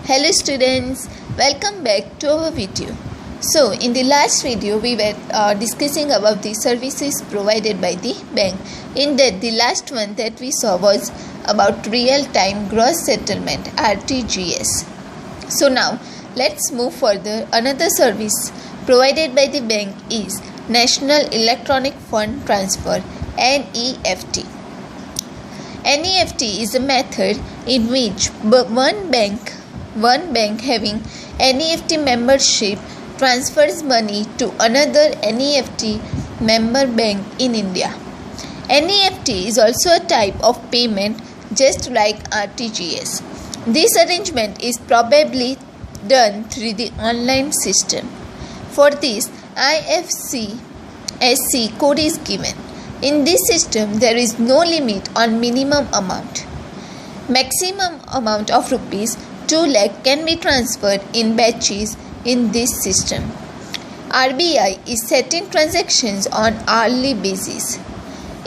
Hello students, welcome back to our video. So in the last video we were discussing about the services provided by the bank. In that the last one that we saw was about real-time gross settlement RTGS. So now let's move further. Another service provided by the bank is National Electronic Fund Transfer NEFT. NEFT is a method in which one bank having NEFT membership transfers money to another NEFT member bank in India. NEFT is also a type of payment just like RTGS. This arrangement is probably done through the online system. For this, IFSC code is given. In this system, there is no limit on minimum amount. Maximum amount of rupees 2 lakh can be transferred in batches in this system. RBI is setting transactions on hourly basis.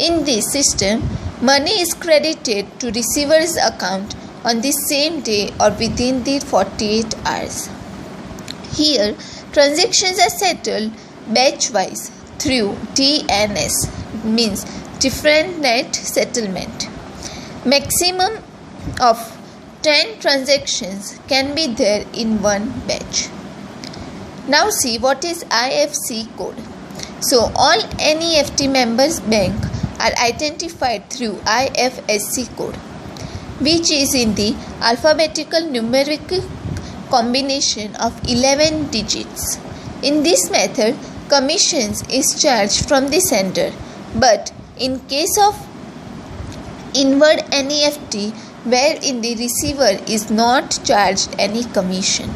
In this system, money is credited to receiver's account on the same day or within the 48 hours. Here, transactions are settled batch-wise through DNS, means different net settlement. Maximum of 10 transactions can be there in one batch. Now see what is IFSC code. So all NEFT members bank are identified through IFSC code, which is in the alphabetical numeric combination of 11 digits. In this method, commissions is charged from the sender, but in case of inward NEFT, wherein the receiver is not charged any commission.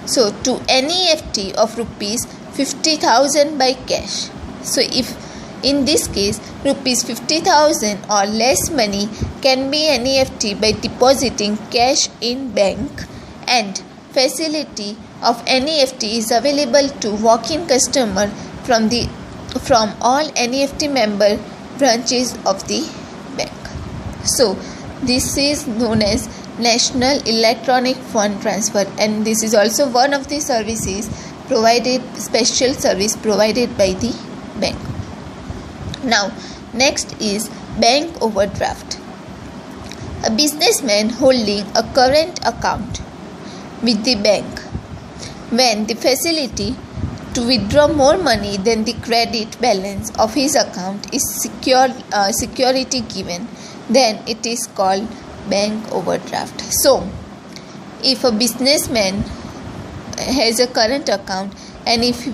So to NEFT of rupees 50,000 by cash. So if in this case rupees 50,000 or less money can be NEFT by depositing cash in bank, and facility of NEFT is available to walk-in customer from all NEFT member branches of the bank. So this is known as National Electronic Fund Transfer, and this is also one of the special service provided by the bank. Now, next is bank overdraft. A businessman holding a current account with the bank, when the facility to withdraw more money than the credit balance of his account is security given, then it is called bank overdraft. So, if a businessman has a current account and if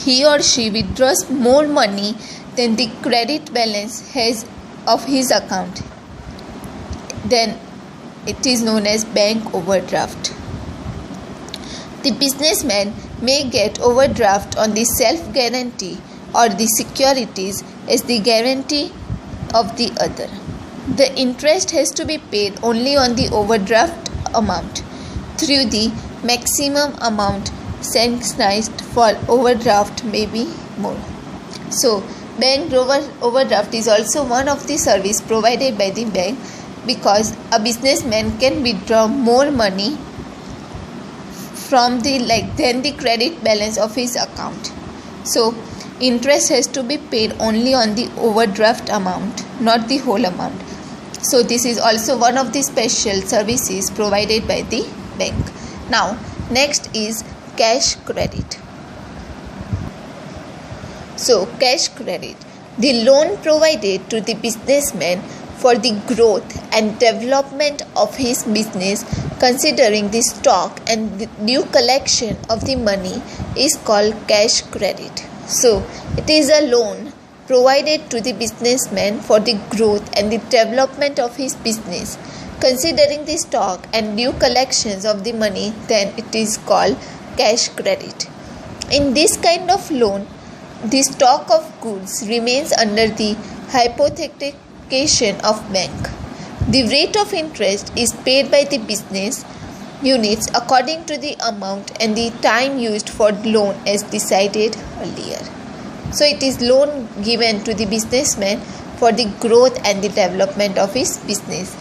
he or she withdraws more money than the credit balance of his account, then it is known as bank overdraft. The businessman may get overdraft on the self-guarantee or the securities as the guarantee of the other. The interest has to be paid only on the overdraft amount through the maximum amount sanctioned for overdraft may be more. So, bank overdraft is also one of the service provided by the bank, because a businessman can withdraw more money from than the credit balance of his account. So, interest has to be paid only on the overdraft amount, not the whole amount. So this is also one of the special services provided by the bank. Now, next is cash credit. So, cash credit, the loan provided to the businessman for the growth and development of his business, considering the stock and the due collection of the money, is called cash credit. So, it is a loan provided to the businessman for the growth and the development of his business, considering the stock and due collections of the money, then it is called cash credit. In this kind of loan, the stock of goods remains under the hypothecation of bank. The rate of interest is paid by the business units according to the amount and the time used for loan as decided earlier. So it is loan given to the businessman for the growth and the development of his business.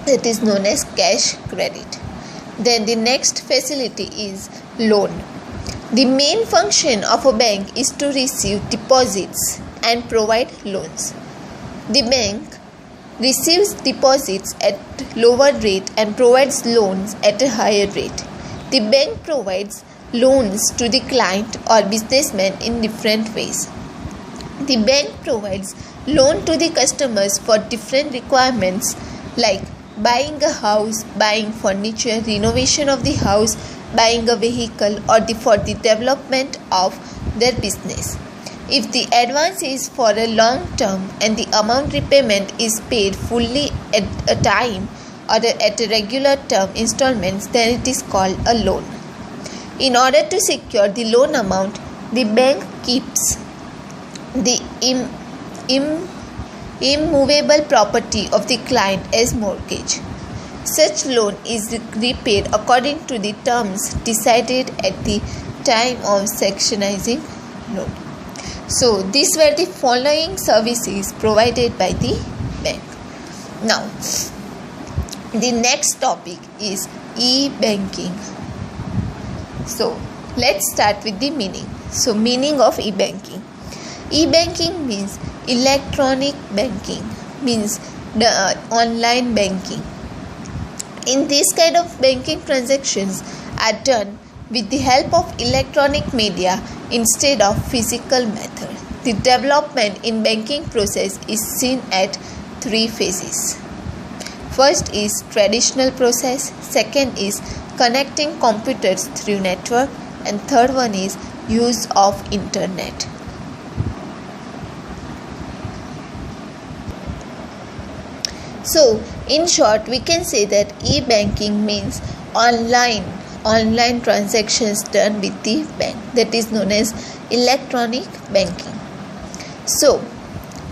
that is known as cash credit. Then the next facility is loan. The main function of a bank is to receive deposits and provide loans. The bank receives deposits at lower rate and provides loans at a higher rate. The bank provides loans to the client or businessman in different ways. The bank provides loan to the customers for different requirements like buying a house, buying furniture, renovation of the house, buying a vehicle, or for the development of their business. If the advance is for a long term and the amount repayment is paid fully at a time or at a regular term installments, then it is called a loan. In order to secure the loan amount, the bank keeps the immovable property of the client as mortgage. Such loan is repaid according to the terms decided at the time of sectionizing loan. So, these were the following services provided by the bank. Now, the next topic is e-banking. So, let's start with the meaning. So, meaning of e-banking. E-banking means electronic banking, means the online banking. In this kind of banking, transactions are done with the help of electronic media instead of physical method. The development in banking process is seen at three phases. First is traditional process, second is connecting computers through network, and third one is use of internet. So, in short, we can say that e-banking means online transactions done with the bank, that is known as electronic banking. So,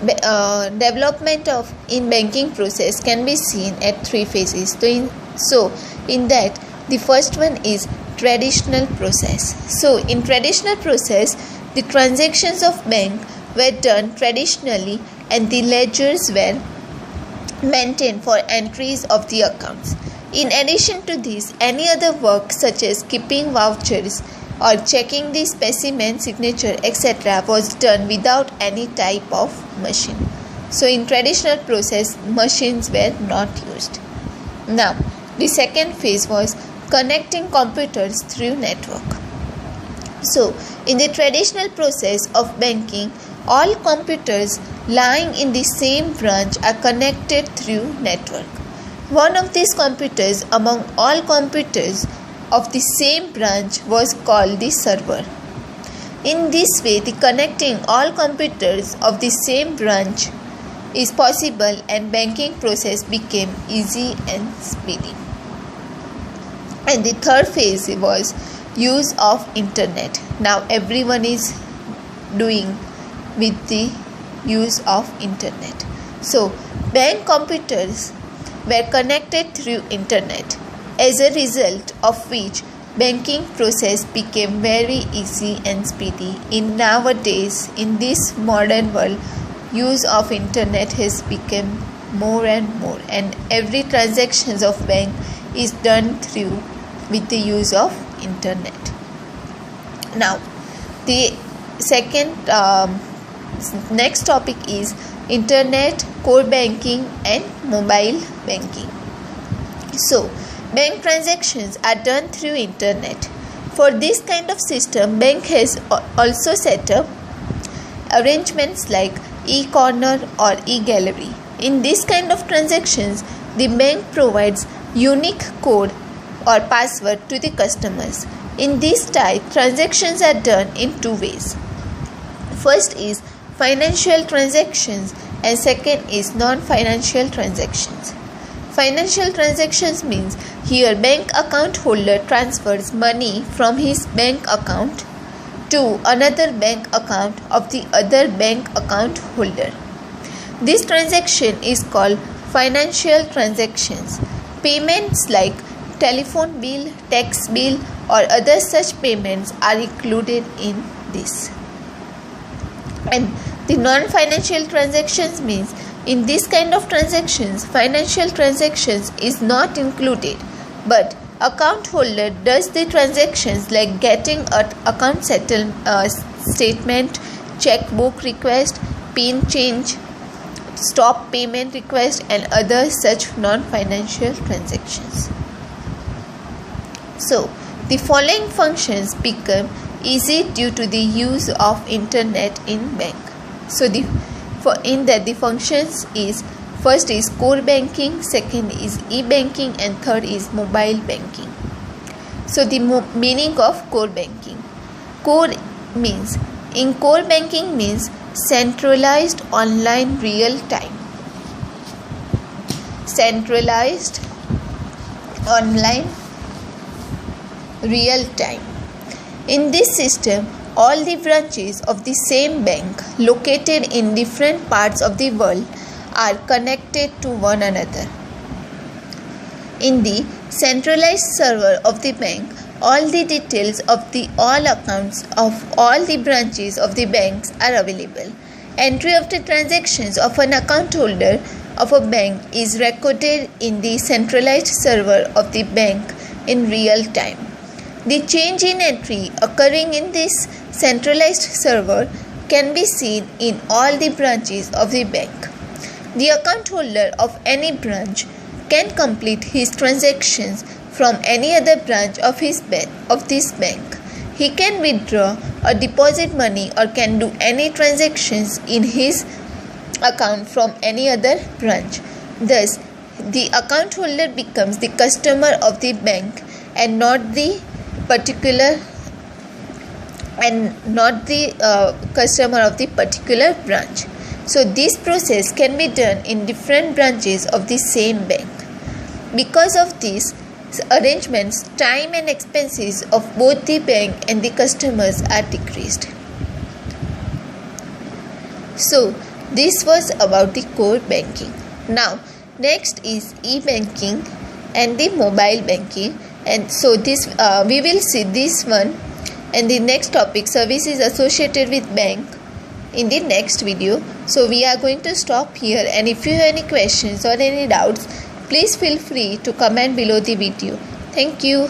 development of in banking process can be seen at three phases. So, in that, the first one is traditional process. So, in traditional process, the transactions of bank were done traditionally and the ledgers were maintained for entries of the accounts. In addition to this, any other work such as keeping vouchers or checking the specimen signature etc. was done without any type of machine. So in traditional process, machines were not used. Now, the second phase was connecting computers through network. So in the traditional process of banking, all computers lying in the same branch are connected through network. One of these computers among all computers of the same branch was called the server. In this way, the connecting all computers of the same branch is possible and banking process became easy and speedy. And the third phase was use of internet. Now everyone is doing with the use of internet. So bank computers were connected through internet, as a result of which banking process became very easy and speedy. In nowadays, in this modern world, use of internet has become more and more, and every transactions of bank is done through with the use of internet. Now, the second next topic is internet, core banking and mobile banking. So, bank transactions are done through internet. For this kind of system, bank has also set up arrangements like e-corner or e-gallery. In this kind of transactions, the bank provides unique code or password to the customers. In this type, transactions are done in two ways. First is financial transactions and second is non-financial transactions. Financial transactions means here bank account holder transfers money from his bank account to another bank account of the other bank account holder. This transaction is called financial transactions. Payments like telephone bill, tax bill or other such payments are included in this. And the non-financial transactions means In this kind of transactions, financial transactions is not included, but account holder does the transactions like getting an account statement, checkbook request, PIN change, stop payment request, and other such non-financial transactions. So, the following functions become easy due to the use of internet in bank. So, the functions is first is core banking, second is e-banking, and third is mobile banking. So, the meaning of core banking. Core banking means centralized online real time. Centralized online real time. In this system, all the branches of the same bank located in different parts of the world are connected to one another. In the centralized server of the bank, all the details of all accounts of all the branches of the banks are available. Entry of the transactions of an account holder of a bank is recorded in the centralized server of the bank in real time. The change in entry occurring in this centralized server can be seen in all the branches of the bank. The account holder of any branch can complete his transactions from any other branch of this bank. He can withdraw or deposit money or can do any transactions in his account from any other branch. Thus, the account holder becomes the customer of the bank and not the customer of the particular branch. So this process can be done in different branches of the same bank. Because of these arrangements, time and expenses of both the bank and the customers are decreased. So this was about the core banking. Now next is e-banking and the mobile banking, and so this we will see this one and the next topic, services associated with bank, in the next video. So we are going to stop here, and if you have any questions or any doubts, please feel free to comment below the video. Thank you.